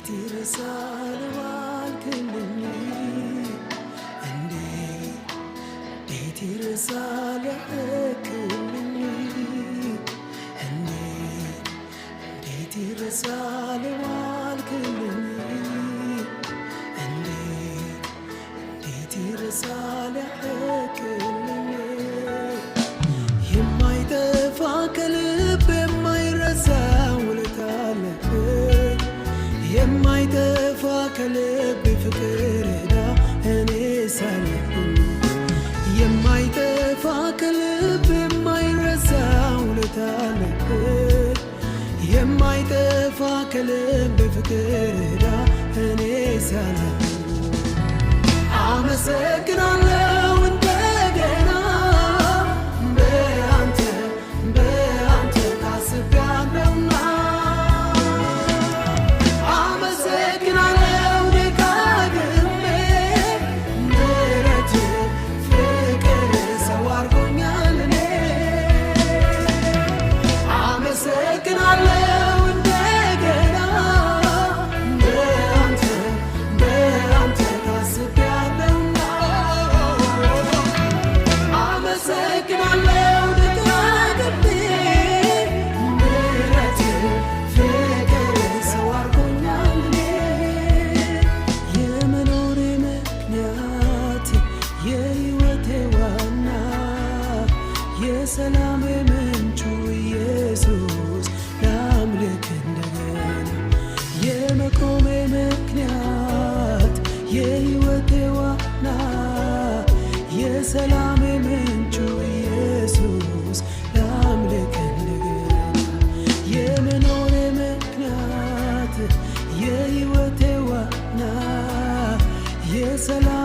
ይረሳል ዋልክልኝ እንዴት ይረሳል ያልክልኝ እንዴት ይረሳል ዋልክልኝ እንዴት ይረሳል ያልክልኝ የማይጠፋ ከልብ የማይረሳ ውለታ አለብኝ የማይጠፋ ከልብ ፍቅር ዕዳ እኔ ሳለብኝ የማይጠፋ ከልብ የማይረሳ ውለታ አለብኝ የማይጠፋ ከልብ ፍቅር ዕዳ እኔ ሳለብኝ አመሰግናለሁ እንደገና በአንተ ታስቤያለሁና አመሰግናለሁ ደጋግሜ ምሕረት ፍቅር ሰው አድርጎኛል እኔ አመሰግናለሁ እንደገና በአንተ ታስቤያለሁና አመሰግናለሁ ደጋግሜ ምሕረት ፍቅር ሰው አድርጎኛል እኔ የመኖሬ ምክንያት የሕይወቴ ዋና የሰላሜ ምንጩ ኢየሱስ ላምልክ እንደገና የመቆሜ ምክንያት የሕይወቴ ዋና የሰላሜ ምንጩ ኢየሱስ ላምልክ እንደገና የመኖሬ ምክንያት የሕይወቴ ዋና የሰላሜ